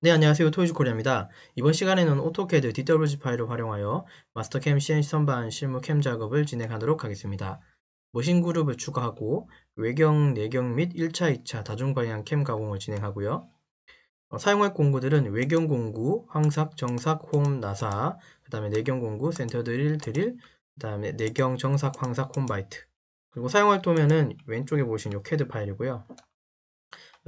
네, 안녕하세요. 토이즈코리아입니다. 이번 시간에는 오토캐드 DWG 파일을 활용하여 마스터캠 CNC 선반 실무 캠 작업을 진행하도록 하겠습니다. 머신 그룹을 추가하고 외경, 내경 및 1차, 2차 다중방향 캠 가공을 진행하고요. 사용할 공구들은 외경 공구, 황삭, 정삭, 홈, 나사, 그 다음에 내경 공구, 센터 드릴, 그 다음에 내경, 정삭, 황삭, 홈 바이트. 그리고 사용할 도면은 왼쪽에 보시는 이 캐드 파일이고요.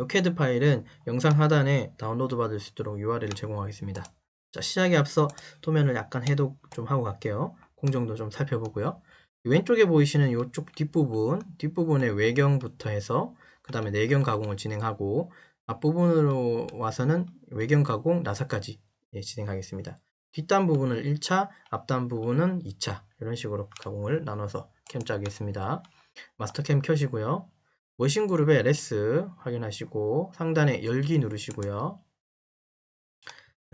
이 캐드 파일은 영상 하단에 다운로드 받을 수 있도록 URL을 제공하겠습니다. 자, 시작에 앞서 도면을 약간 해독 좀 하고 갈게요. 공정도 좀 살펴보고요. 왼쪽에 보이시는 이쪽 뒷부분의 외경부터 해서 그 다음에 내경 가공을 진행하고 앞부분으로 와서는 외경 가공 나사까지 진행하겠습니다. 뒷단 부분을 1차, 앞단 부분은 2차 이런 식으로 가공을 나눠서 캠 짜겠습니다. 마스터캠 켜시고요. 머신그룹의 레스 확인하시고 상단에 열기 누르시고요.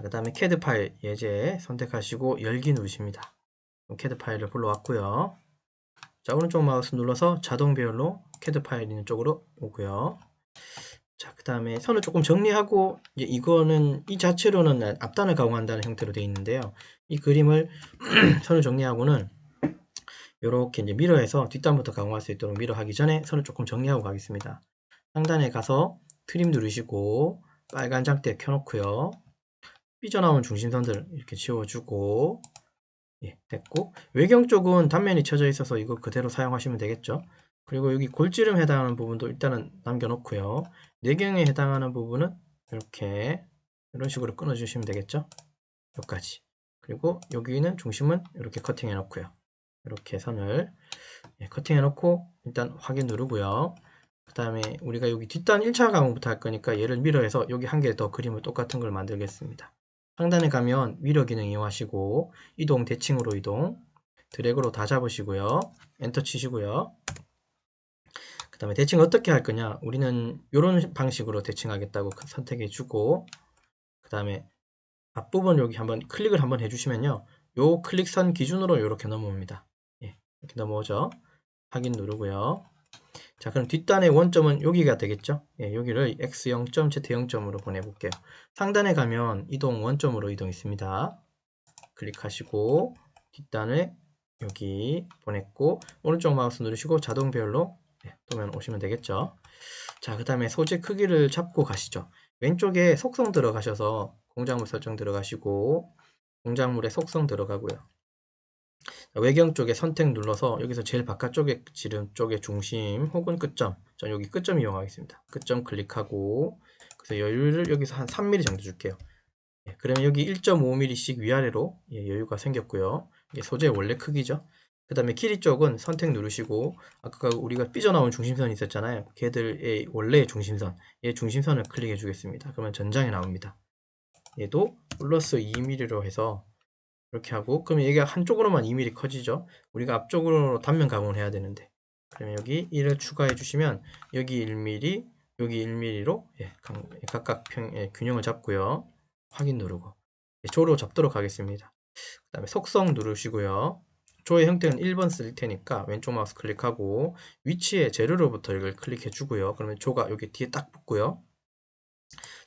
그 다음에 캐드 파일 예제 선택하시고 열기 누르십니다. 캐드 파일을 불러왔고요. 자, 오른쪽 마우스 눌러서 자동 배열로 캐드 파일 있는 쪽으로 오고요. 자, 그 다음에 선을 조금 정리하고 이거는 이 자체로는 앞단을 가공한다는 형태로 되어 있는데요. 이 그림을 선을 정리하고는 이렇게 이제 미러에서 뒷단부터 가공할 수 있도록 미러 하기 전에 선을 조금 정리하고 가겠습니다. 상단에 가서 트림 누르시고 빨간 장대 켜놓고요. 삐져나온 중심선들 이렇게 지워주고 됐고 외경 쪽은 단면이 쳐져 있어서 이거 그대로 사용하시면 되겠죠. 그리고 여기 골지름 해당하는 부분도 일단은 남겨놓고요. 내경에 해당하는 부분은 이렇게 이런 식으로 끊어주시면 되겠죠. 여기까지. 그리고 여기는 중심은 이렇게 커팅해 놓고요. 이렇게 선을 커팅해 놓고 일단 확인 누르고요. 그 다음에 우리가 여기 뒷단 1차 가공부터 할 거니까 얘를 미러해서 여기 한 개 더 그림을 똑같은 걸 만들겠습니다. 상단에 가면 미러 기능 이용하시고 이동 대칭으로 이동 드래그로 다 잡으시고요. 엔터 치시고요. 그 다음에 대칭 어떻게 할 거냐, 우리는 이런 방식으로 대칭하겠다고 선택해 주고 그 다음에 앞부분 여기 한번 클릭을 한번 해주시면요, 요 클릭선 기준으로 이렇게 넘어옵니다. 이렇게 넘어오죠. 확인 누르고요. 자, 그럼 뒷단의 원점은 여기가 되겠죠. 여기를 x0점, z0점으로 보내볼게요. 상단에 가면 이동 원점으로 이동 있습니다. 클릭하시고 뒷단을 여기 보냈고 오른쪽 마우스 누르시고 자동 배열로 도면 오시면 되겠죠. 자, 그 다음에 소재 크기를 잡고 가시죠. 왼쪽에 속성 들어가셔서 공작물 설정 들어가시고 공작물의 속성 들어가고요. 외경 쪽에 선택 눌러서 여기서 제일 바깥쪽에 지름 쪽의 중심 혹은 끝점, 전 여기 끝점 이용하겠습니다. 끝점 클릭하고 그래서 여유를 여기서 한 3mm 정도 줄게요. 그러면 여기 1.5mm씩 위아래로 여유가 생겼고요. 이게 소재의 원래 크기죠. 그 다음에 길이 쪽은 선택 누르시고 아까 우리가 삐져나온 중심선이 있었잖아요. 걔들의 원래의 중심선, 얘 중심선을 클릭해 주겠습니다. 그러면 전장에 나옵니다. 얘도 플러스 2mm로 해서 이렇게 하고, 그러면 얘가 한쪽으로만 2mm 커지죠. 우리가 앞쪽으로 단면 가공을 해야 되는데, 그러면 여기 1을 추가해 주시면 여기 1mm, 여기 1mm로 각각 균형을 잡고요. 확인 누르고 조로 잡도록 하겠습니다. 그 다음에 속성 누르시고요. 조의 형태는 1번 쓸 테니까 왼쪽 마우스 클릭하고 위치에 재료로부터 이걸 클릭해 주고요. 그러면 조가 여기 뒤에 딱 붙고요.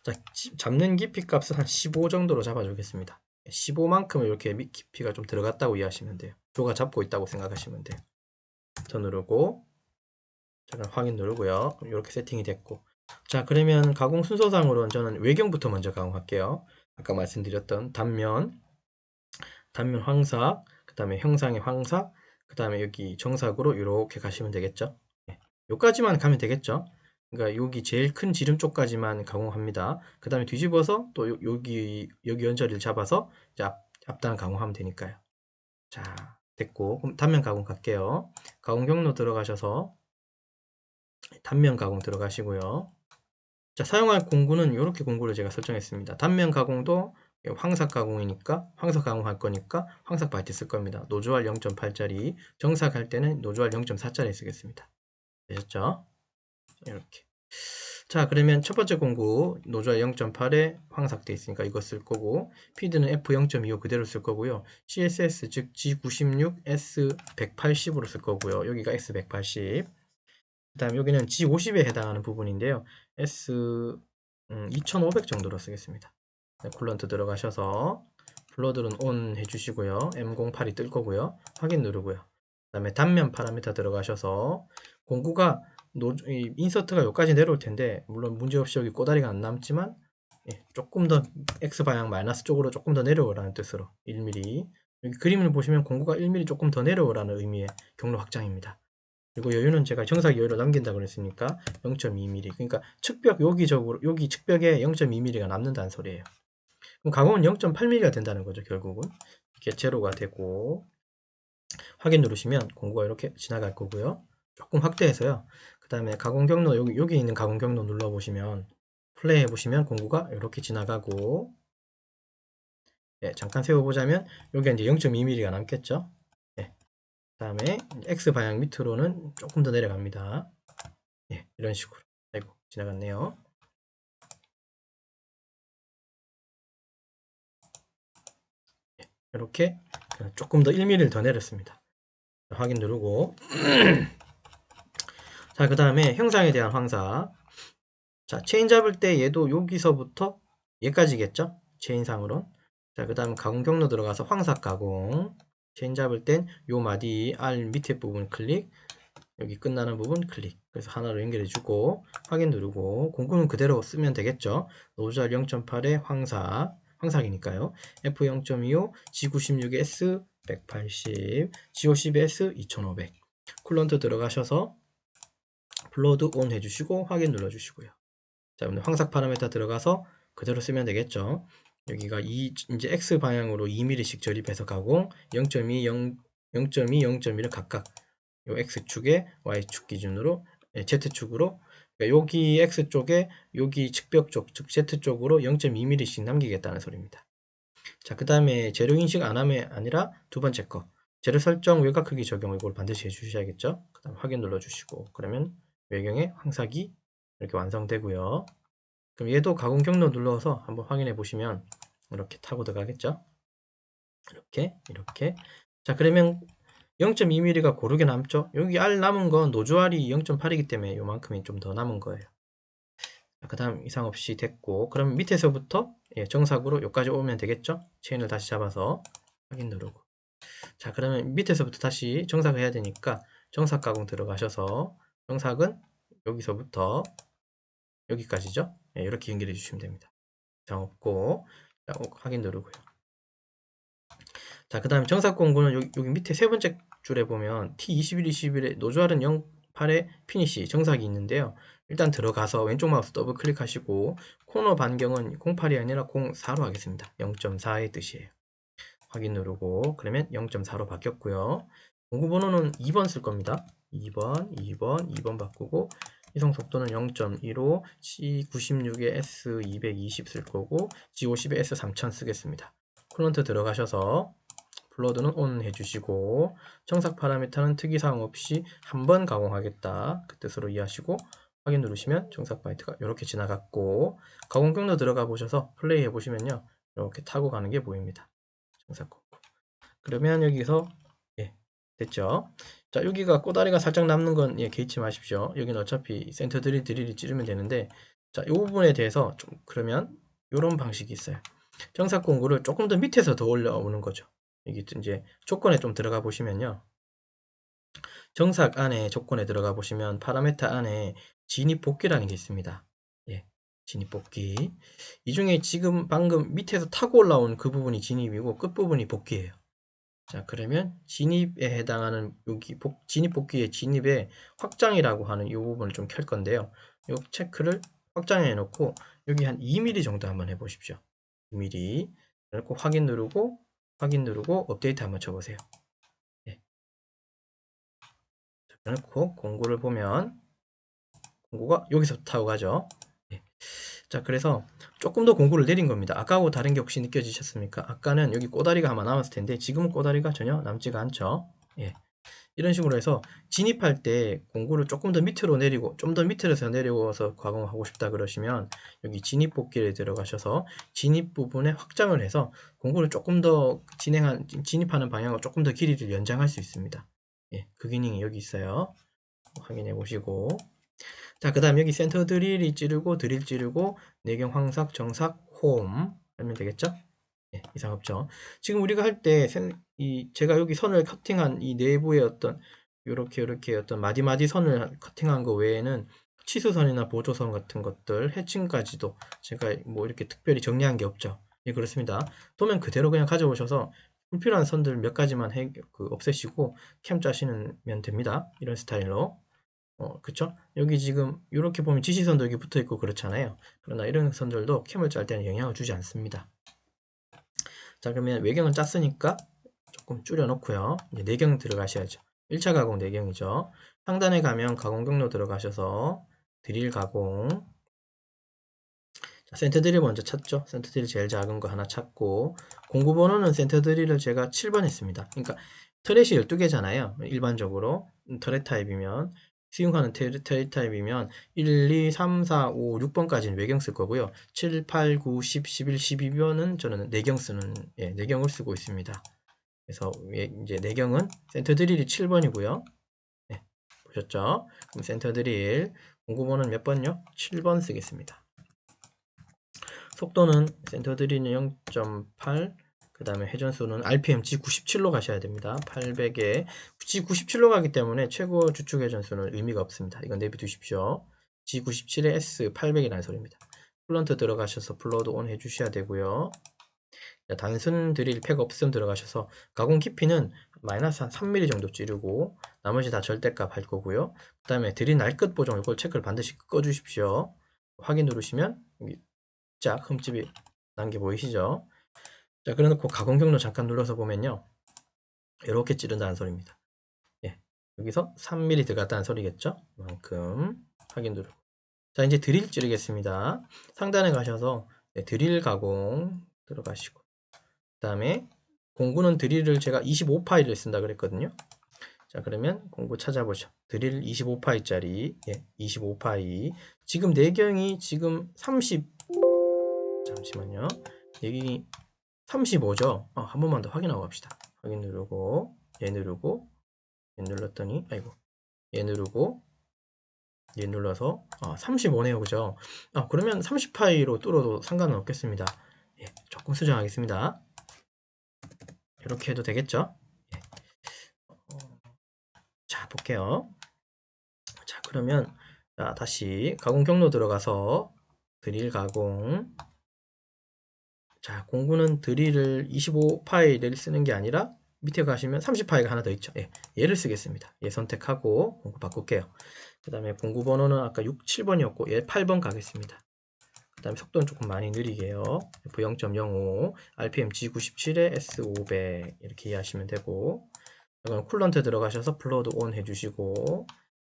자, 잡는 깊이 값은 한 15 정도로 잡아주겠습니다. 15만큼은 이렇게 깊이가 좀 들어갔다고 이해하시면 돼요. 조가 잡고 있다고 생각하시면 돼요. 더 누르고 잠깐 확인 누르고요. 이렇게 세팅이 됐고, 자, 그러면 가공 순서상으로는 저는 외경부터 먼저 가공할게요. 아까 말씀드렸던 단면 황삭, 그 다음에 형상의 황삭, 그 다음에 여기 정삭으로 이렇게 가시면 되겠죠. 여기까지만 가면 되겠죠. 그러니까 여기 제일 큰 지름 쪽까지만 가공합니다. 그 다음에 뒤집어서 또 여기 연저리를 잡아서 이제 앞단 가공하면 되니까요. 자, 됐고, 그럼 단면 가공 갈게요. 가공 경로 들어가셔서 단면 가공 들어가시고요. 자, 사용할 공구는 이렇게 공구를 제가 설정했습니다. 단면 가공도 황삭 가공이니까 황삭 가공할 거니까 황삭 바이트 쓸 겁니다. 노즈왈 0.8짜리, 정삭할 때는 노즈왈 0.4짜리 쓰겠습니다. 되셨죠? 이렇게. 자, 그러면 첫 번째 공구 노즈왈 0.8에 황삭돼 있으니까 이거 쓸 거고, 피드는 F0.25 그대로 쓸 거고요. CSS 즉 G96 S180으로 쓸 거고요. 여기가 S180. 그 다음 여기는 G50에 해당하는 부분인데요. S 2500 정도로 쓰겠습니다. 네, 쿨런트 들어가셔서 플러드는 ON 해주시고요. M08이 뜰 거고요. 확인 누르고요. 그 다음에 단면 파라미터 들어가셔서 공구가 인서트가 여기까지 내려올 텐데 물론 문제없이 여기 꼬다리가 안 남지만 조금 더 X방향 마이너스 쪽으로 조금 더 내려오라는 뜻으로 1mm, 여기 그림을 보시면 공구가 1mm 조금 더 내려오라는 의미의 경로 확장입니다. 그리고 여유는 제가 정삭 여유로 남긴다 그랬으니까 0.2mm, 그러니까 측벽 여기 측벽에 0.2mm가 남는다는 소리예요. 그럼 가공은 0.8mm가 된다는 거죠. 결국은 이렇게 제로가 되고, 확인 누르시면 공구가 이렇게 지나갈 거고요. 조금 확대해서요. 그 다음에 가공 경로, 여기 있는 가공 경로 눌러보시면, 플레이 해보시면 공구가 이렇게 지나가고, 잠깐 세워보자면 여기 이제 0.2mm가 남겠죠. 그 다음에 X 방향 밑으로는 조금 더 내려갑니다. 이런 식으로. 아이고, 지나갔네요. 이렇게 조금 더 1mm를 더 내렸습니다. 확인 누르고 자, 그 다음에 형상에 대한 황사. 자, 체인 잡을 때 얘도 여기서부터 얘까지겠죠? 체인상으론. 자, 그 다음 가공 경로 들어가서 황사 가공. 체인 잡을 땐 요 마디 R 밑에 부분 클릭, 여기 끝나는 부분 클릭. 그래서 하나로 연결해주고 확인 누르고 공구는 그대로 쓰면 되겠죠? 노즐 0.8에 황사기니까요. F0.25, G96S 180, G50S 2500. 쿨런트 들어가셔서 플로드 온 해주시고 확인 눌러주시고요. 자, 여러분 황삭 파라미터 들어가서 그대로 쓰면 되겠죠. 여기가 이제 X 방향으로 2mm씩 저립해서 가공 0.2, 0.2를 각각 요 X축에 Y축 기준으로 Z축으로, 그러니까 여기 X쪽에 여기 측벽 쪽, 즉 Z쪽으로 0.2mm씩 남기겠다는 소리입니다. 자, 그 다음에 재료 인식 안 하면 아니라 두 번째 거 재료 설정 외곽 크기 적용, 이걸 반드시 해주셔야겠죠. 그 다음 확인 눌러주시고 그러면 외경의 황삭이 이렇게 완성되고요. 그럼 얘도 가공 경로 눌러서 한번 확인해 보시면 이렇게 타고 들어가겠죠. 이렇게. 자, 그러면 0.2mm가 고르게 남죠. 여기 R 남은 건 노즐 R이 0.8이기 때문에 요만큼이 좀 더 남은 거예요. 그 다음 이상 없이 됐고, 그럼 밑에서부터 정삭으로 여기까지 오면 되겠죠. 체인을 다시 잡아서 확인 누르고. 자, 그러면 밑에서부터 다시 정삭을 해야 되니까 정삭 가공 들어가셔서 정삭은 여기서부터 여기까지죠. 이렇게 연결해 주시면 됩니다. 이상 없고, 자, 확인 누르고요. 자, 그 다음에 정삭 공구는 여기 밑에 세 번째 줄에 보면 T21, 21에 노즐은 08에 피니시 정삭이 있는데요. 일단 들어가서 왼쪽 마우스 더블 클릭하시고 코너 반경은 08이 아니라 04로 하겠습니다. 0.4의 뜻이에요. 확인 누르고 그러면 0.4로 바뀌었고요. 공구 번호는 2번 쓸 겁니다. 2번 바꾸고 이송 속도는 0.15, G96에 S220 쓸 거고 G50에 S3000 쓰겠습니다. 쿨런트 들어가셔서 플로드는 ON 해주시고 정삭 파라미터는 특이사항 없이 한 번 가공하겠다 그 뜻으로 이해하시고 확인 누르시면 정삭 파이트가 이렇게 지나갔고, 가공 경로 들어가 보셔서 플레이 해보시면요 이렇게 타고 가는 게 보입니다. 정삭 공구. 그러면 여기서 됐죠. 자, 여기가 꼬다리가 살짝 남는 건 개의치 마십시오. 여기는 어차피 센터 드릴이 찌르면 되는데, 자, 이 부분에 대해서 좀 그러면 이런 방식이 있어요. 정삭 공구를 조금 더 밑에서 더 올려오는 거죠. 여기 이제 조건에 좀 들어가 보시면요. 정삭 안에 조건에 들어가 보시면 파라메터 안에 진입 복귀라는 게 있습니다. 진입 복귀. 이 중에 지금 방금 밑에서 타고 올라온 그 부분이 진입이고 끝부분이 복귀예요. 자, 그러면 진입에 해당하는 여기 진입 복귀의 진입에 확장이라고 하는 이 부분을 좀 켤 건데요. 이 체크를 확장해 놓고 여기 한 2mm 정도 한번 해 보십시오. 2mm. 그리고 확인 누르고 업데이트 한번 쳐보세요. 그리고 공구를 보면 공구가 여기서 타고 가죠. 자, 그래서 조금 더 공구를 내린 겁니다. 아까하고 다른 게 혹시 느껴지셨습니까? 아까는 여기 꼬다리가 아마 남았을 텐데 지금은 꼬다리가 전혀 남지가 않죠. 이런 식으로 해서 진입할 때 공구를 조금 더 밑으로 내리고 좀 더 밑으로서 내려와서 가공하고 싶다 그러시면 여기 진입 복귀에 들어가셔서 진입 부분에 확장을 해서 공구를 조금 더 진입하는 방향으로 조금 더 길이를 연장할 수 있습니다. 그 기능이 여기 있어요. 확인해 보시고, 자, 그 다음 여기 센터 드릴 찌르고 내경 황삭 정삭 홈, 하면 되겠죠? 예, 이상 없죠. 지금 우리가 할 때 제가 여기 선을 커팅한 이 내부의 어떤 요렇게 어떤 마디마디 선을 커팅한 거 외에는 치수선이나 보조선 같은 것들, 해칭까지도 제가 뭐 이렇게 특별히 정리한 게 없죠. 예, 그렇습니다. 도면 그대로 그냥 가져오셔서 불필요한 선들 몇 가지만 없애시고 캠 짜시면 됩니다. 이런 스타일로. 그쵸? 여기 지금 이렇게 보면 지시선도 여기 붙어 있고 그렇잖아요. 그러나 이런 선들도 캠을 짤 때는 영향을 주지 않습니다. 자, 그러면 외경은 짰으니까 조금 줄여놓고요. 이제 내경 들어가셔야죠. 1차 가공 내경이죠. 상단에 가면 가공 경로 들어가셔서 드릴 가공. 자, 센터 드릴 먼저 찾죠. 센터 드릴 제일 작은 거 하나 찾고, 공구 번호는 센터 드릴을 제가 7번 했습니다. 그러니까 터렛이 12개잖아요. 일반적으로 터렛 타입이면, 수용하는 터렛 타입이면 1, 2, 3, 4, 5, 6번까지는 외경 쓸 거고요. 7, 8, 9, 10, 11, 12번은 저는 내경을 쓰고 있습니다. 그래서 이제 내경은 센터 드릴이 7번이고요. 네, 보셨죠? 그럼 센터 드릴 공구번호는 몇 번요? 7번 쓰겠습니다. 속도는 센터 드릴은 0.8, 그 다음에 회전수는 RPM G97로 가셔야 됩니다. 800에 G97로 가기 때문에 최고 주축 회전수는 의미가 없습니다. 이건 내비두십시오. G97에 S800이라는 소리입니다. 플런트 들어가셔서 플러드 온 해주셔야 되고요. 단순 드릴 팩 없음 들어가셔서 가공 깊이는 마이너스 한 3mm 정도 찌르고 나머지 다 절대값 할 거고요. 그 다음에 드릴 날끝 보정 이걸 체크를 반드시 꺼주십시오. 확인 누르시면 여기 쫙 흠집이 난 게 보이시죠? 자, 그래놓고 가공 경로 잠깐 눌러서 보면요. 이렇게 찌른다는 소리입니다. 예, 여기서 3mm 들어갔다는 소리겠죠? 이만큼 확인 누르고. 자, 이제 드릴 찌르겠습니다. 상단에 가셔서 드릴 가공 들어가시고, 그 다음에 공구는 드릴을 제가 25파이를 쓴다 그랬거든요. 자, 그러면 공구 찾아보죠. 드릴 25파이짜리, 25파이. 지금 내경이 지금 잠시만요. 내경이 35죠? 한 번만 더 확인하고 갑시다. 확인 누르고, 얘 누르고, 얘 눌렀더니, 아이고, 얘 누르고, 얘 눌러서, 35네요. 그죠? 그러면 30파이로 뚫어도 상관은 없겠습니다. 예, 조금 수정하겠습니다. 이렇게 해도 되겠죠? 예. 자, 볼게요. 자, 그러면, 자, 다시 가공 경로 들어가서 드릴 가공. 자, 공구는 드릴을 25파이를 쓰는 게 아니라 밑에 가시면 30파이가 하나 더 있죠. 얘를 쓰겠습니다. 얘 선택하고 공구 바꿀게요. 그 다음에 공구 번호는 아까 6, 7번이었고 얘 8번 가겠습니다. 그 다음에 속도는 조금 많이 느리게요. F0.05, RPM G97에 S500 이렇게 이해하시면 되고, 이건 쿨런트 들어가셔서 플러드 온 해주시고,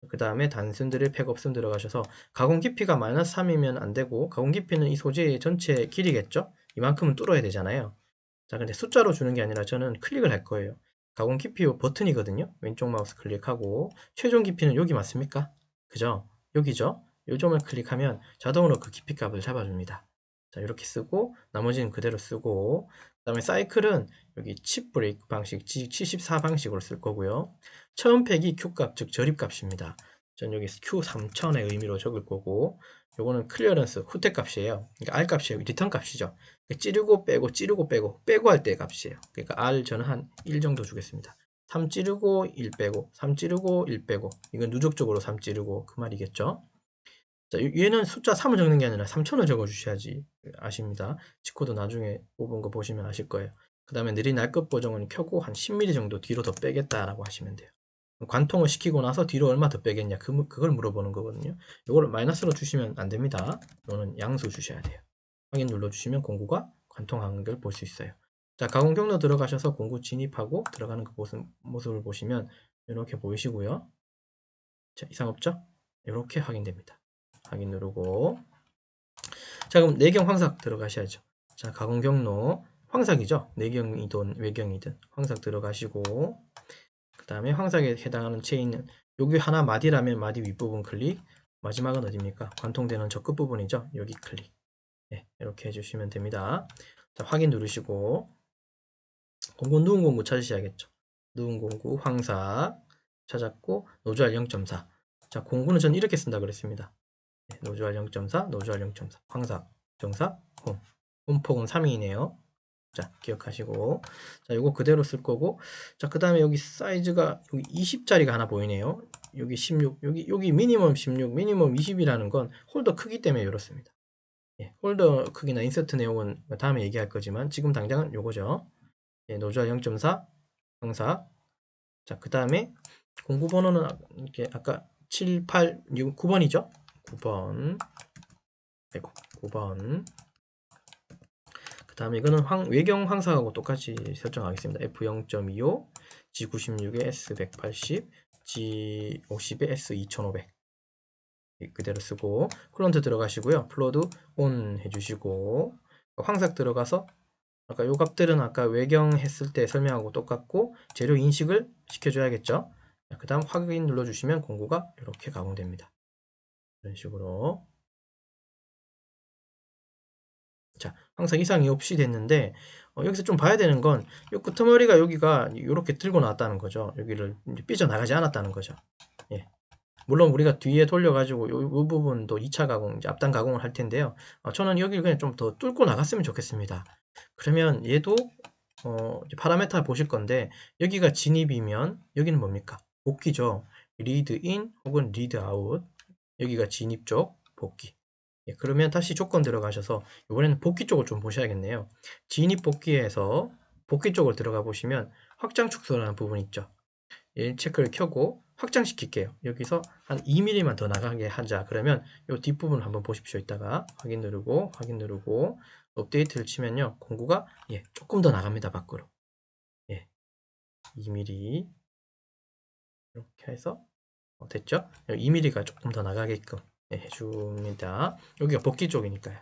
그 다음에 단순 드릴 팩 없음 들어가셔서 가공 깊이가 마이너스 3이면 안 되고, 가공 깊이는 이 소재의 전체 길이겠죠? 이만큼은 뚫어야 되잖아요. 자, 근데 숫자로 주는 게 아니라 저는 클릭을 할 거예요. 가공 깊이 버튼이거든요. 왼쪽 마우스 클릭하고 최종 깊이는 여기 맞습니까? 그죠? 여기죠? 요 점을 클릭하면 자동으로 그 깊이 값을 잡아줍니다. 자, 이렇게 쓰고 나머지는 그대로 쓰고, 그 다음에 사이클은 여기 칩 브레이크 방식 G74 방식으로 쓸 거고요. 처음 팩이 Q값, 즉 저립값입니다. 전 여기 Q3000의 의미로 적을 거고, 요거는 클리어런스 후퇴 값이에요. 그러니까 R 값이에요. 리턴 값이죠. 찌르고 빼고 찌르고 빼고 할 때 값이에요. 그러니까 R 저는 한 1 정도 주겠습니다. 3 찌르고 1 빼고 3 찌르고 1 빼고, 이건 누적적으로 3 찌르고 그 말이겠죠. 자, 얘는 숫자 3을 적는 게 아니라 3000을 적어 주셔야지 아십니다. G코드 나중에 뽑은 거 보시면 아실 거예요. 그 다음에 느린 날끝 보정은 켜고 한 10mm 정도 뒤로 더 빼겠다라고 하시면 돼요. 관통을 시키고 나서 뒤로 얼마 더 빼겠냐, 그걸 물어보는 거거든요. 이걸 마이너스로 주시면 안 됩니다. 이거는 양수 주셔야 돼요. 확인 눌러주시면 공구가 관통하는 걸 볼 수 있어요. 자, 가공 경로 들어가셔서 공구 진입하고 들어가는 그 모습을 보시면 이렇게 보이시고요. 자, 이상 없죠? 이렇게 확인됩니다. 확인 누르고, 자, 그럼 내경 황삭 들어가셔야죠. 자, 가공 경로 황삭이죠. 내경이든 외경이든 황삭 들어가시고, 그 다음에 황삭에 해당하는 체인은 여기 하나 마디라면 마디 윗부분 클릭, 마지막은 어디입니까? 관통되는 저 끝부분이죠. 여기 클릭. 이렇게 해주시면 됩니다. 자, 확인 누르시고 공구 누운 공구 찾으셔야겠죠. 누운 공구 황삭 찾았고 노즈알 0.4. 자, 공구는 전 이렇게 쓴다 그랬습니다. 노즈알 0.4, 노즈알 0.4, 황삭, 정삭, 홈. 홈폭은 3이네요. 자, 기억하시고. 자, 요거 그대로 쓸 거고. 자, 그 다음에 여기 사이즈가 여기 20짜리가 하나 보이네요. 여기 16, 여기 미니멈 16, 미니멈 20이라는 건 홀더 크기 때문에 이렇습니다. 예, 홀더 크기나 인서트 내용은 다음에 얘기할 거지만 지금 당장은 요거죠. 예, 노즐 0.4, 형사. 자, 그 다음에 공구 번호는 이렇게 아까 7, 8, 6, 9번이죠? 9번. 아이고, 9번. 그 다음에 이거는 외경 황사하고 똑같이 설정하겠습니다. F0.25, G96에 S180, G50에 S2500 그대로 쓰고 쿨런트 들어가시고요. 플로드 온 해주시고 황삭 들어가서 아까 요 값들은 아까 외경 했을 때 설명하고 똑같고 재료 인식을 시켜줘야겠죠. 그 다음 확인 눌러주시면 공구가 이렇게 가공됩니다. 이런 식으로. 자, 항상 이상이 없이 됐는데 여기서 좀 봐야 되는 건 이 끄트머리가 여기가 이렇게 들고 나왔다는 거죠. 여기를 삐져나가지 않았다는 거죠. 예. 물론 우리가 뒤에 돌려가지고 이 부분도 2차 가공, 이제 앞단 가공을 할 텐데요. 저는 여기를 그냥 좀 더 뚫고 나갔으면 좋겠습니다. 그러면 얘도 이제 파라메타 보실 건데 여기가 진입이면 여기는 뭡니까? 복귀죠. 리드 인 혹은 리드 아웃. 여기가 진입 쪽 복귀. 예, 그러면 다시 조건 들어가셔서 이번에는 복귀 쪽을 좀 보셔야겠네요. 진입 복귀에서 복귀 쪽을 들어가 보시면 확장 축소라는 부분 있죠. 얘 체크를 켜고 확장시킬게요. 여기서 한 2mm만 더 나가게 하자. 그러면 이 뒷부분을 한번 보십시오. 이따가 확인 누르고 확인 누르고 업데이트를 치면요. 공구가 예, 조금 더 나갑니다. 밖으로. 예, 2mm 이렇게 해서 됐죠? 2mm가 조금 더 나가게끔 해줍니다. 여기가 복귀 쪽이니까요.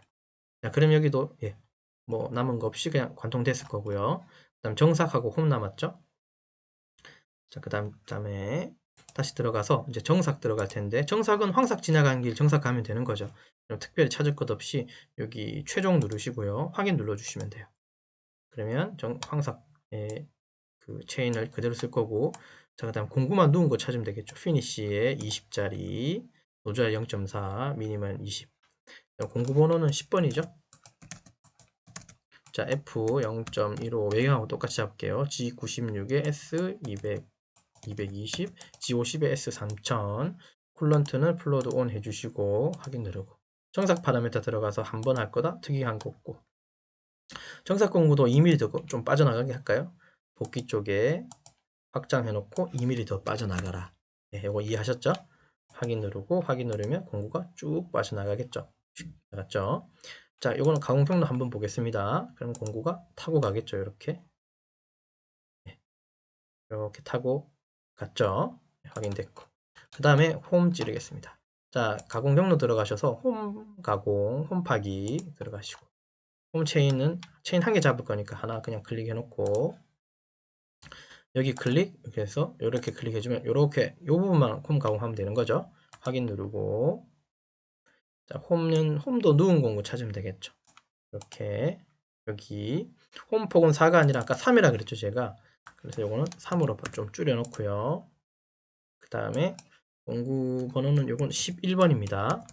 자, 그럼 여기도 예, 뭐 남은 거 없이 그냥 관통됐을 거고요. 그다음 정삭하고 홈 남았죠? 자, 그다음에 다시 들어가서 이제 정삭 들어갈 텐데 정삭은 황삭 지나가는 길 정삭 가면 되는 거죠. 그럼 특별히 찾을 것 없이 여기 최종 누르시고요. 확인 눌러주시면 돼요. 그러면 황삭의 그 체인을 그대로 쓸 거고 자, 그다음 공구만 누운 거 찾으면 되겠죠. 피니쉬에 20짜리 노즐 0.4 미니멈 20 공구 번호는 10번이죠. 자, F0.15 외경하고 똑같이 잡을게요. G96에 S200, 220, G50에 S3000 쿨런트는 플로드 온 해주시고 확인 누르고 정삭 파라미터 들어가서 한 번 할 거다 특이한 거 없고 정삭 공구도 2mm 더 좀 빠져나가게 할까요? 복귀 쪽에 확장해 놓고 2mm 더 빠져나가라. 네, 이거 이해하셨죠? 확인 누르고 확인 누르면 공구가 쭉 빠져나가겠죠. 나갔죠? 자, 이거는 가공 평로 한번 보겠습니다. 그럼 공구가 타고 가겠죠, 이렇게. 네, 이렇게 타고 갔죠. 네, 확인됐고. 그 다음에 홈 찌르겠습니다. 자, 가공 경로 들어가셔서 홈 가공, 홈 파기 들어가시고. 홈 체인은 체인 한 개 잡을 거니까 하나 그냥 클릭해 놓고 여기 클릭 이렇게 해서 이렇게 클릭해주면 이렇게 이 부분만 홈 가공하면 되는 거죠. 확인 누르고 자, 홈도 누운 공구 찾으면 되겠죠. 이렇게 여기 홈 폭은 4가 아니라 아까 3이라 그랬죠 제가. 그래서 이거는 3으로 좀 줄여 놓고요. 그 다음에 공구 번호는 요건 11번입니다.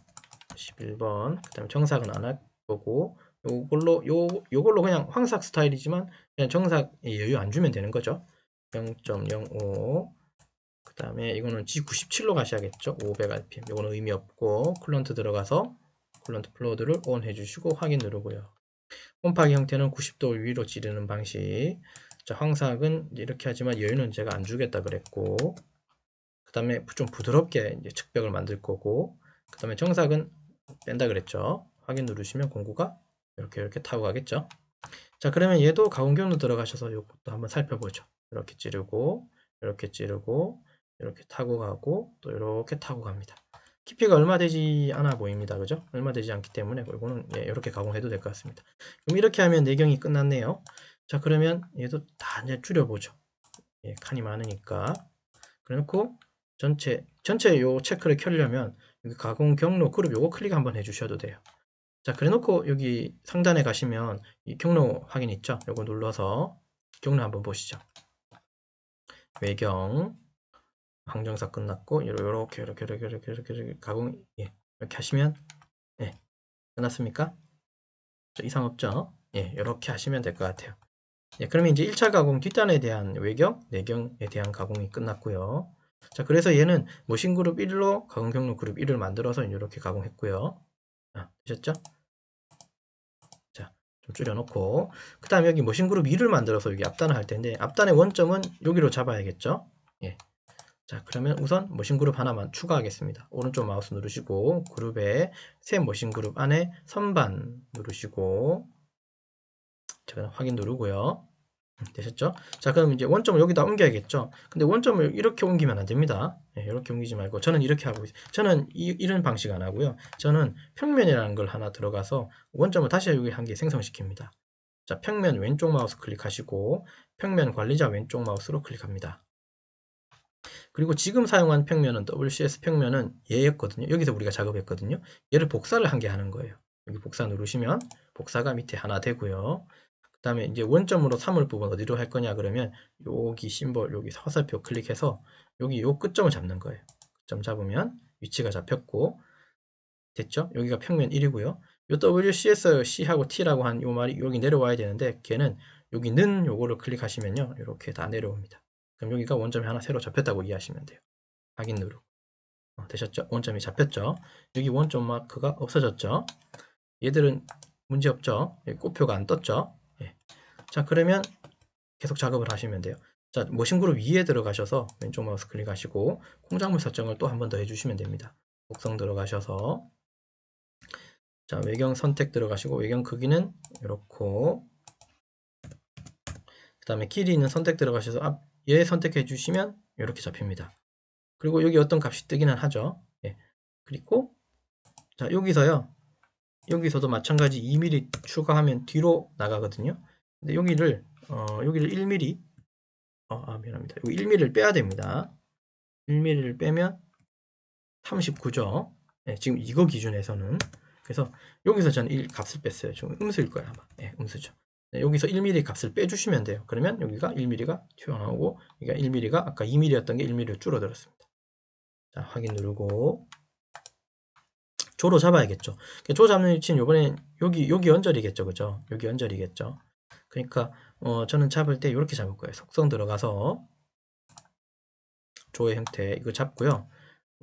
11번. 그 다음에 정삭은 안 할 거고 요걸로 그냥 황삭 스타일이지만 그냥 정삭 여유 안 주면 되는 거죠. 0.05 그 다음에 이거는 G97로 가셔야겠죠. 500rpm 이거는 의미 없고 쿨런트 들어가서 쿨런트 플로드를 온 해주시고 확인 누르고요. 홈파기 형태는 90도 위로 지르는 방식. 자, 황삭은 이렇게 하지만 여유는 제가 안 주겠다 그랬고 그 다음에 좀 부드럽게 이제 측벽을 만들 거고 그 다음에 정삭은 뺀다 그랬죠. 확인 누르시면 공구가 이렇게 타고 가겠죠. 자, 그러면 얘도 가공 경로 들어가셔서 이것도 한번 살펴보죠. 이렇게 찌르고 이렇게 찌르고 이렇게 타고 가고 또 이렇게 타고 갑니다. 깊이가 얼마 되지 않아 보입니다. 그죠? 얼마 되지 않기 때문에 이거는 예, 이렇게 가공해도 될 것 같습니다. 그럼 이렇게 하면 내경이 끝났네요. 자, 그러면 얘도 다 이제 줄여보죠. 예, 칸이 많으니까. 그래놓고 전체 요 체크를 켜려면 여기 가공 경로 그룹 요거 클릭 한번 해주셔도 돼요. 자, 그래놓고 여기 상단에 가시면 이 경로 확인 있죠? 요거 눌러서 경로 한번 보시죠. 외경 항정사 끝났고 이렇게 가공 예, 이렇게 하시면 예, 끝났습니까? 이상 없죠? 예, 이렇게 하시면 될 것 같아요. 예, 그러면 이제 1차 가공 뒷단에 대한 외경, 내경에 대한 가공이 끝났고요. 자, 그래서 얘는 모신 그룹 1로 가공 경로 그룹 1을 만들어서 이렇게 가공했고요. 되셨죠? 자, 좀 줄여놓고 그 다음에 여기 모신 그룹 2를 만들어서 여기 앞단을 할 텐데 앞단의 원점은 여기로 잡아야겠죠? 예. 자, 그러면 우선 모신 그룹 하나만 추가하겠습니다. 오른쪽 마우스 누르시고 그룹에 새 모신 그룹 안에 선반 누르시고 자, 확인 누르고요. 되셨죠? 자, 그럼 이제 원점을 여기다 옮겨야겠죠? 근데 원점을 이렇게 옮기면 안 됩니다. 예, 이렇게 옮기지 말고 저는 이렇게 하고 있어요. 저는 이런 방식 안 하고요. 저는 평면이라는 걸 하나 들어가서 원점을 다시 여기 한 개 생성시킵니다. 자, 평면 왼쪽 마우스 클릭하시고 평면 관리자 왼쪽 마우스로 클릭합니다. 그리고 지금 사용한 평면은 WCS 평면은 얘였거든요. 여기서 우리가 작업했거든요. 얘를 복사를 한 개 하는 거예요. 여기 복사 누르시면 복사가 밑에 하나 되고요. 그 다음에 이제 원점으로 삼을 부분 어디로 할 거냐 그러면 여기 심볼 여기 화살표 클릭해서 여기 요 끝점을 잡는 거예요. 끝점 잡으면 위치가 잡혔고 됐죠? 여기가 평면 1이고요. 요 WCS C하고 T라고 한 요 말이 여기 내려와야 되는데 걔는 여기는 요거를 클릭하시면요. 이렇게 다 내려옵니다. 그럼 여기가 원점이 하나 새로 잡혔다고 이해하시면 돼요. 확인 누르고 되셨죠? 원점이 잡혔죠? 여기 원점 마크가 없어졌죠? 얘들은 문제없죠? 여기 꽃표가 안 떴죠? 예. 자, 그러면 계속 작업을 하시면 돼요. 자, 모신 그룹 2에 들어가셔서 왼쪽 마우스 클릭하시고 콩작물 설정을 또 한 번 더 해주시면 됩니다. 곡성 들어가셔서 자, 외경 선택 들어가시고 외경 크기는 이렇고 그 다음에 길이 있는 선택 들어가셔서 얘 선택해 주시면 이렇게 잡힙니다. 그리고 여기 어떤 값이 뜨기는 하죠. 예. 그리고 자, 여기서도 마찬가지 2mm 추가하면 뒤로 나가거든요. 근데 여기를 1mm 미안합니다. 여기 1mm를 빼야 됩니다. 1mm를 빼면 39죠. 네, 지금 이거 기준에서는 그래서 여기서 저는 1 값을 뺐어요. 좀 음수일 거예요 아마. 네, 음수죠. 네, 여기서 1mm 값을 빼주시면 돼요. 그러면 여기가 1mm가 튀어나오고 여기가 1mm가 아까 2mm였던 게 1mm로 줄어들었습니다. 자, 확인 누르고 조로 잡아야겠죠. 조 잡는 위치는 요번에 여기 연절이겠죠. 그죠? 여기 연절이겠죠. 그러니까 저는 잡을 때 이렇게 잡을 거예요. 속성 들어가서 조의 형태 이거 잡고요.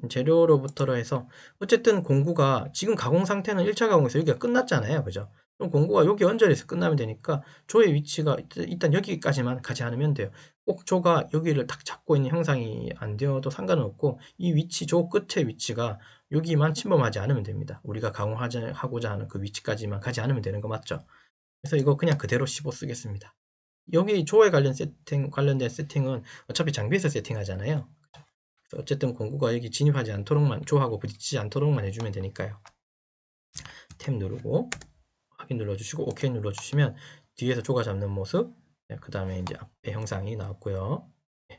재료로부터로 해서 어쨌든 공구가 지금 가공 상태는 1차 가공에서 여기가 끝났잖아요. 그죠? 그럼 공구가 여기 연절에서 끝나면 되니까 조의 위치가 일단 여기까지만 가지 않으면 돼요. 꼭 조가 여기를 딱 잡고 있는 형상이 안 되어도 상관은 없고 이 위치 조 끝의 위치가 여기만 침범하지 않으면 됩니다. 우리가 가공하고자 하는 그 위치까지만 가지 않으면 되는 거 맞죠? 그래서 이거 그냥 그대로 씹어 쓰겠습니다. 여기 조에 관련된 세팅은 어차피 장비에서 세팅하잖아요. 어쨌든 공구가 여기 진입하지 않도록만 조하고 부딪히지 않도록만 해주면 되니까요. 탭 누르고 확인 눌러주시고 OK 눌러주시면 뒤에서 조가 잡는 모습 그 다음에 이제 앞에 형상이 나왔고요.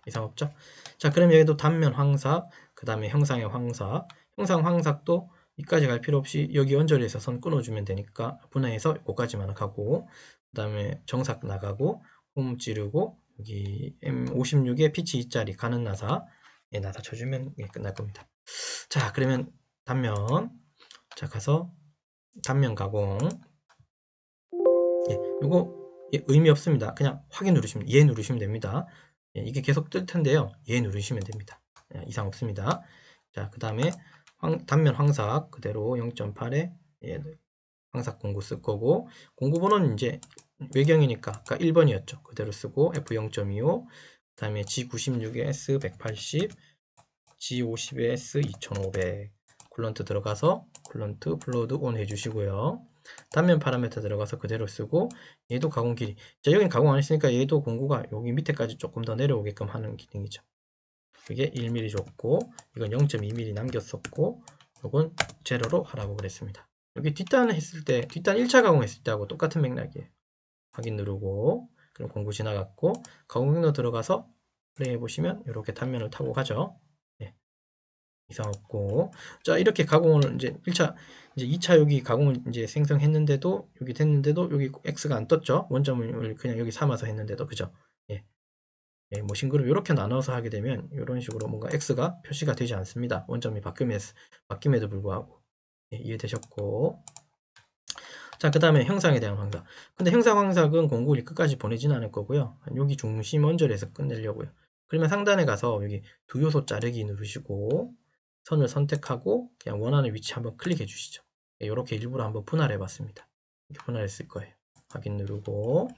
이상 없죠? 자, 그럼 여기도 단면 황삭 그 다음에 형상의 황삭 형상 황삭도 이까지 갈 필요 없이 여기 언저리에서 선 끊어주면 되니까 분해해서 여기까지만 가고 그 다음에 정삭 나가고 홈 찌르고 여기 M56에 피치 2짜리 가는 나사 나사 쳐주면 끝날 겁니다. 자, 그러면 단면 자 가서 단면 가공 요거 의미 없습니다. 그냥 확인 누르시면 얘 누르시면 됩니다. 이게 계속 뜰 텐데요. 얘 누르시면 됩니다. 이상 없습니다. 자, 그 다음에 단면 황삭 그대로 0.8에 황삭 공구 쓸 거고 공구 번호는 이제 외경이니까 아까 1번이었죠. 그대로 쓰고 F0.25 그 다음에 G96에 S180 G50에 S2500 쿨런트 들어가서 쿨런트 플로드 온 해주시고요. 단면 파라미터 들어가서 그대로 쓰고 얘도 가공 길이 자, 여긴 가공 안 했으니까 얘도 공구가 여기 밑에까지 조금 더 내려오게끔 하는 기능이죠. 이게 1mm 줬고 이건 0.2mm 남겼었고 이건 제로로 하라고 그랬습니다. 여기 뒷단 했을 때 뒷단 1차 가공했을 때하고 똑같은 맥락이에요. 확인 누르고 그럼 공구 지나갔고 가공 경로 들어가서 플레이 해보시면 이렇게 단면을 타고 가죠. 이상 없고 자, 이렇게 가공을 이제 1차 이제 2차 여기 가공을 이제 생성했는데도 여기 됐는데도 여기 X가 안 떴죠. 원점을 그냥 여기 삼아서 했는데도 그죠. 모신 그룹 이렇게 나눠서 하게 되면 이런 식으로 뭔가 X가 표시가 되지 않습니다. 원점이 바뀜에도 불구하고 이해되셨고 자, 그 다음에 형상에 대한 황삭. 근데 형상 황삭은 공구를 끝까지 보내지는 않을 거고요. 여기 중심 언저리에서 끝내려고요. 그러면 상단에 가서 여기 두 요소 자르기 누르시고 선을 선택하고 그냥 원하는 위치 한번 클릭해 주시죠. 이렇게 일부러 한번 분할해 봤습니다. 이렇게 분할했을 거예요. 확인 누르고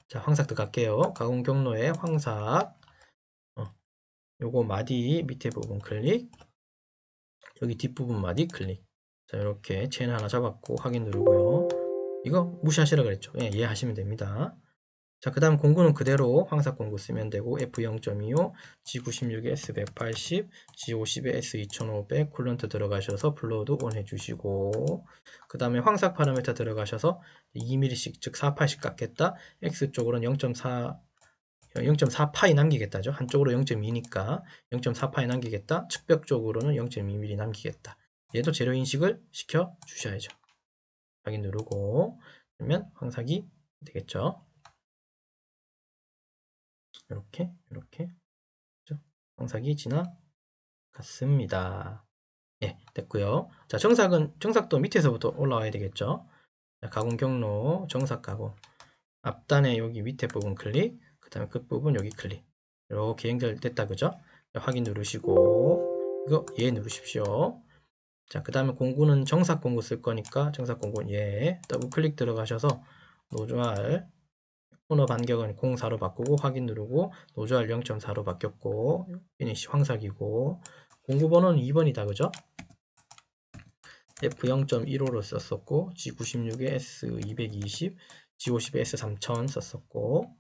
자, 황삭 들어갈게요. 가공 경로에 황삭 요거 마디 밑에 부분 클릭 여기 뒷부분 마디 클릭 자, 이렇게 체인 하나 잡았고 확인 누르고요. 이거 무시하시라 그랬죠. 예, 이해하시면 됩니다. 자, 그 다음 공구는 그대로 황삭 공구 쓰면 되고 F0.25, G96에 S180, G50에 S2500 쿨런트 들어가셔서 플로우드 온 해주시고 그 다음에 황삭 파라미터 들어가셔서 2mm씩 즉 4파씩 깎겠다. X쪽으로는 0.4파이 남기겠다죠. 한쪽으로 0.2니까 0.4파이 남기겠다. 측벽 쪽으로는 0.2mm 남기겠다. 얘도 재료 인식을 시켜 주셔야죠. 확인 누르고 그러면 황삭이 되겠죠. 이렇게 황삭이 지나갔습니다. 예, 됐고요. 자, 정삭도 밑에서부터 올라와야 되겠죠. 자, 가공 경로 정삭 가공 앞단에 여기 밑에 부분 클릭 그 다음에 끝부분 여기 클릭 이렇게 연결됐다 그죠? 자, 확인 누르시고 이거 예 누르십시오. 자, 그 다음에 공구는 정삭 공구 쓸 거니까 정삭 공구는 예 더블 클릭 들어가셔서 노즐 코너 반격은 0.4로 바꾸고 확인 누르고 노즐 0.4로 바뀌었고 피니시 황삭이고 공구 번호는 2번이다 그죠? F0.15로 썼었고 G96에 S220, G50에 S3000 썼었고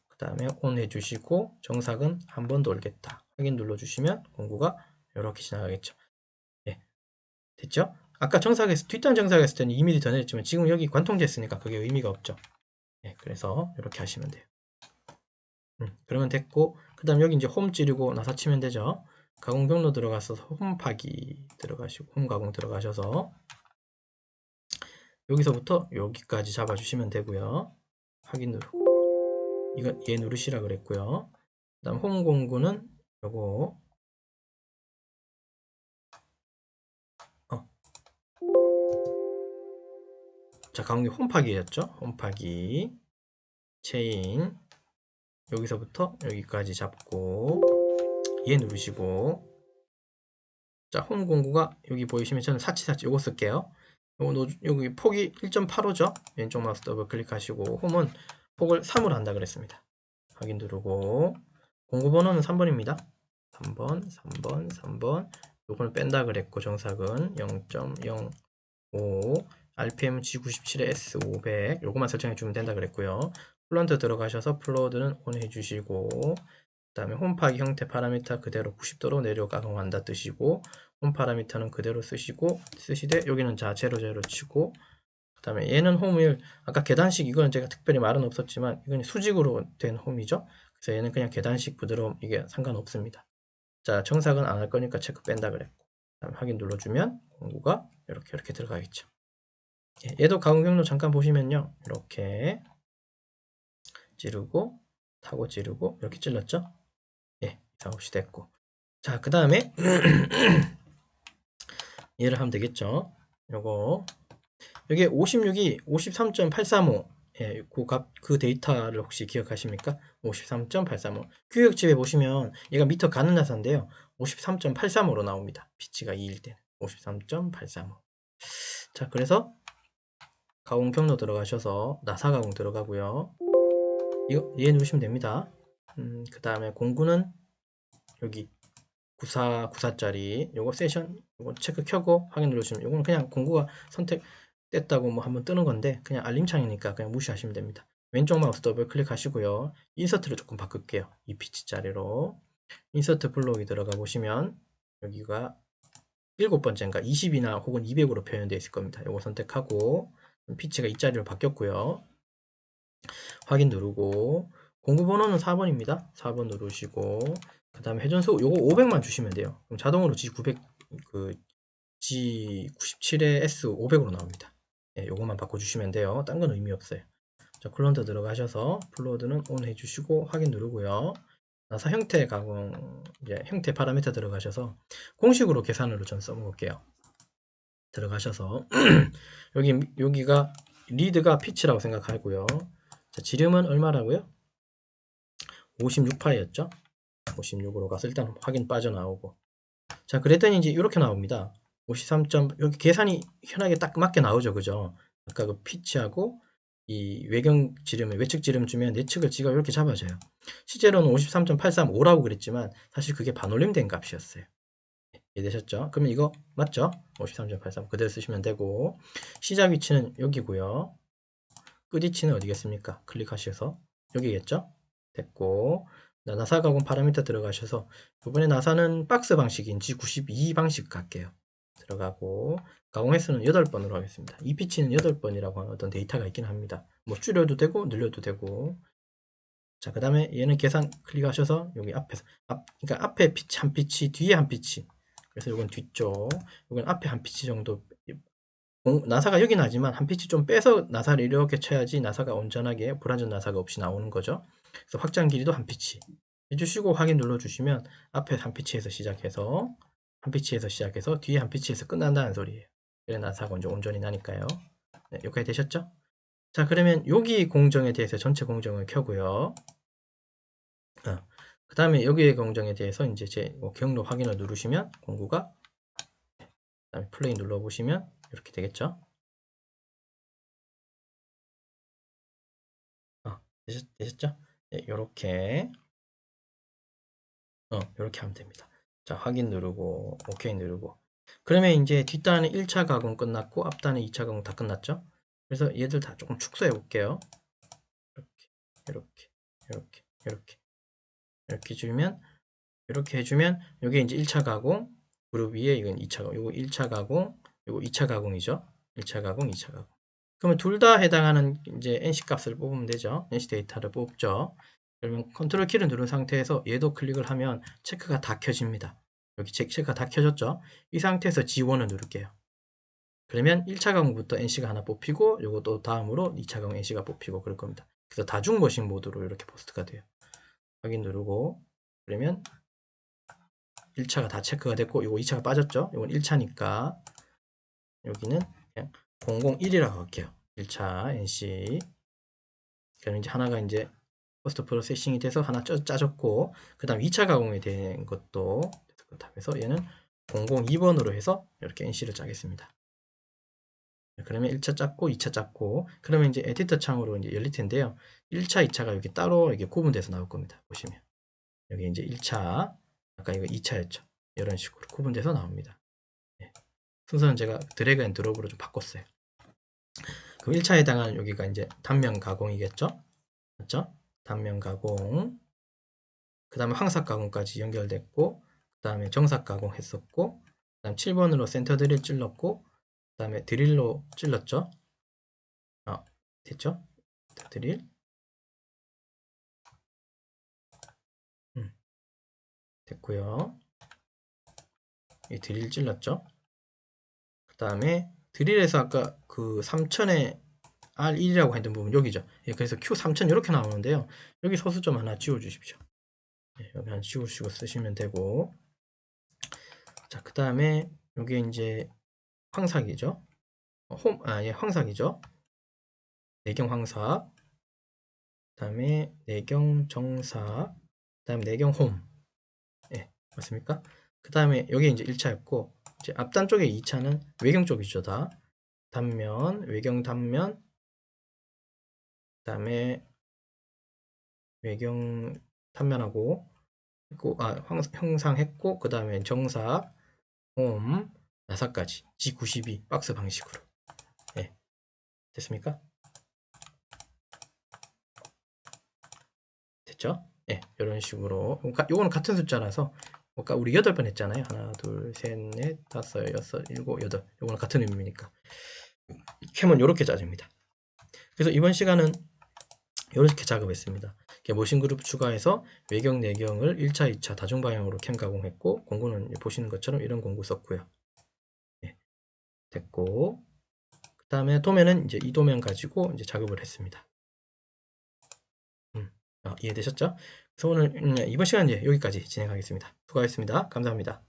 그 다음에 ON 해주시고 정삭은 한 번 돌겠다 확인 눌러주시면 공구가 이렇게 지나가겠죠. 예, 됐죠? 아까 뒷단 정삭했을 때는 2mm 더 내렸지만 지금 여기 관통제 했으니까 그게 의미가 없죠. 예, 그래서 이렇게 하시면 돼요. 그러면 됐고 그 다음 여기 이제 홈 찌르고 나사 치면 되죠. 가공 경로 들어가서 홈 파기 들어가시고 홈 가공 들어가셔서 여기서부터 여기까지 잡아주시면 되고요. 확인 누르고 이거 얘 누르시라 그랬고요. 그 다음 홈 공구는 요거 자, 가운데 홈파기였죠. 홈파기 체인 여기서부터 여기까지 잡고 얘 누르시고 자, 홈 공구가 여기 보이시면 저는 사치사치 요거 쓸게요. 여기 폭이 1.85죠. 왼쪽 마우스 더블 클릭하시고 홈은 폭을 3으로 한다 그랬습니다. 확인 누르고 공구 번호는 3번입니다. 3번 요거는 뺀다 그랬고 정삭은 0.05 RPM G97에 S500 요거만 설정해 주면 된다 그랬고요. 플런트 들어가셔서 플로드는 온 해주시고 그 다음에 홈파기 형태 파라미터 그대로 90도로 내려 가공한다 뜨시고 홈 파라미터는 그대로 쓰시되 여기는 자 제로 치고 그 다음에 얘는 홈을 아까 계단식 이거는 제가 특별히 말은 없었지만 이건 수직으로 된 홈이죠. 그래서 얘는 그냥 계단식 부드러움 이게 상관없습니다. 자, 정삭은 안 할 거니까 체크 뺀다 그랬고 다음 확인 눌러주면 공구가 이렇게 들어가겠죠. 얘도 가공 경로 잠깐 보시면요 이렇게 찌르고 타고 찌르고 이렇게 찔렀죠. 예, 이상 없이 됐고 자, 그 다음에 얘를 하면 되겠죠. 요거 여기 56이 53.835 예, 그 데이터를 혹시 기억하십니까? 53.835 규격집에 보시면 얘가 미터 가는 나사인데요 53.835로 나옵니다. 피치가 2일 때 53.835 자, 그래서 가공 경로 들어가셔서 나사 가공 들어가고요. 이거 얘 누르시면 됩니다. 그 다음에 공구는 여기 94짜리 요거 세션 요거 체크 켜고 확인 누르시면 요거는 그냥 공구가 선택됐다고 뭐 한번 뜨는 건데 그냥 알림창이니까 그냥 무시하시면 됩니다. 왼쪽 마우스 더블 클릭하시고요. 인서트를 조금 바꿀게요. 2피치짜리로 인서트 블록이 들어가 보시면 여기가 7번째인가 20이나 혹은 200으로 표현되어 있을 겁니다. 요거 선택하고 피치가 2짜리로 바뀌었고요. 확인 누르고 공구 번호는 4번입니다. 4번 누르시고 그 다음에 회전수 요거 500만 주시면 돼요. 그럼 자동으로 G900 그 G97에 S500으로 나옵니다. 예, 요것만 바꿔주시면 돼요. 딴 건 의미 없어요. 자, 쿨런트 들어가셔서 플로드는 온 해주시고 확인 누르고요. 나사 형태 가공 이제 형태 파라미터 들어가셔서 공식으로 계산으로 전 써먹을게요. 들어가셔서 여기가 리드가 피치라고 생각하고요. 자, 지름은 얼마라고요? 56파이였죠? 56으로 가서 일단 확인 빠져나오고. 자, 그랬더니 이제 이렇게 나옵니다. 53. 여기 계산이 현하게 딱 맞게 나오죠. 그죠? 아까 그 피치하고 이 외경 지름을 외측 지름 주면 내측을 지가 이렇게 잡아줘요. 실제로는 53.835라고 그랬지만 사실 그게 반올림된 값이었어요. 이해되셨죠? 그러면 이거 맞죠? 53.83 그대로 쓰시면 되고, 시작 위치는 여기고요. 끝 위치는 어디겠습니까? 클릭하셔서 여기겠죠? 됐고, 나사 가공 파라미터 들어가셔서 이번에 나사는 박스 방식인지 92 방식 갈게요. 들어가고 가공 횟수는 8번으로 하겠습니다. 이 피치는 8번이라고 하는 어떤 데이터가 있긴 합니다. 뭐 줄여도 되고 늘려도 되고. 자, 그 다음에 얘는 계산 클릭하셔서 여기 앞에서 그러니까 앞에 피치 한 피치, 뒤에 한 피치. 그래서 이건 뒤쪽, 이건 앞에 한 피치 정도. 나사가 여기 나지만 한 피치 좀 빼서 나사를 이렇게 쳐야지 나사가 온전하게 불완전 나사가 없이 나오는 거죠. 그래서 확장 길이도 한 피치 해주시고 확인 눌러주시면 앞에 한 피치에서 시작해서 뒤에 한 피치에서 끝난다는 소리예요. 그래 나사가 이제 온전히 나니까요. 네, 여기까지 되셨죠? 자, 그러면 여기 공정에 대해서 전체 공정을 켜고요. 그 다음에 여기의 공정에 대해서 이제 제 경로 확인을 누르시면 공구가, 그다음에 플레이 눌러보시면 이렇게 되겠죠. 되셨죠? 네, 요렇게 요렇게 하면 됩니다. 자, 확인 누르고 오케이 누르고, 그러면 이제 뒷단은 1차 가공 끝났고 앞단은 2차 가공 다 끝났죠. 그래서 얘들 다 조금 축소해 볼게요. 이렇게 이렇게 이렇게 이렇게 주면, 이렇게 해주면 이게 이제 1차 가공, 그룹 위에 이건 2차 가공, 요거 1차 가공, 요거 2차 가공이죠. 1차 가공, 2차 가공. 그러면 둘 다 해당하는 이제 NC 값을 뽑으면 되죠. NC 데이터를 뽑죠. 그러면 컨트롤 키를 누른 상태에서 얘도 클릭을 하면 체크가 다 켜집니다. 여기 체크가 다 켜졌죠. 이 상태에서 G1을 누를게요. 그러면 1차 가공부터 NC가 하나 뽑히고 요거 또 다음으로 2차 가공 NC가 뽑히고 그럴 겁니다. 그래서 다중 머신 모드로 이렇게 포스트가 돼요. 확인 누르고, 그러면 1차가 다 체크가 됐고 요거 2차가 빠졌죠. 요건 1차니까 여기는 그냥 001이라고 할게요. 1차 NC. 그럼 이제 하나가 이제 포스트 프로세싱이 돼서 하나 짜졌고, 그 다음 2차 가공이 된 것도 그래서 얘는 002번으로 해서 이렇게 NC를 짜겠습니다. 그러면 1차 짰고 2차 짰고, 그러면 이제 에디터 창으로 이제 열릴 텐데요. 1차, 2차가 여기 따로 이게 구분돼서 나올 겁니다. 보시면 여기 이제 1차, 아까 이거 2차였죠. 이런 식으로 구분돼서 나옵니다. 네. 순서는 제가 드래그 앤 드롭으로 좀 바꿨어요. 그럼 1차에 해당하는 여기가 이제 단면 가공이겠죠? 맞죠? 단면 가공. 그 다음에 황삭 가공까지 연결됐고, 그 다음에 정삭 가공 했었고, 그 다음 7번으로 센터 드릴 찔렀고, 그 다음에 드릴로 찔렀죠? 됐죠? 드릴. 됐고요. 이 드릴 찔렀죠? 그 다음에 드릴에서 아까 그 3000에 R1이라고 했던 부분 여기죠. 예, 그래서 Q3000 이렇게 나오는데요. 여기 소수점 하나 지워주십시오. 예, 여기 하나 지우시고 쓰시면 되고, 자, 그 다음에 여기 이제 황삭이죠. 예, 황삭이죠. 내경 황삭, 그 다음에 내경 정삭, 그 다음에 내경 홈. 예, 맞습니까? 그 다음에 여기 이제 1차였고, 이제 앞단 쪽에 2차는 외경 쪽이죠, 다. 단면, 외경 단면, 그 다음에 외경 단면하고, 형상했고, 그 다음에 정삭, 홈, 나사까지 G92 박스 방식으로. 예, 됐습니까? 됐죠? 예, 이런 식으로. 요거는 같은 숫자라서, 아까 우리 8번 했잖아요. 하나, 둘, 셋, 넷, 다섯, 여섯, 일곱, 여덟. 요거는 같은 의미니까. 캠은 이렇게 짜집니다. 그래서 이번 시간은 이렇게 작업했습니다. 모신 그룹 추가해서 외경, 내경을 1차, 2차 다중방향으로 캠 가공했고, 공구는 보시는 것처럼 이런 공구 썼고요. 예, 됐고, 그 다음에 도면은 이제 이 도면 가지고 이제 작업을 했습니다. 이해되셨죠? 그래서 오늘 이번 시간은 여기까지 진행하겠습니다. 수고하셨습니다. 감사합니다.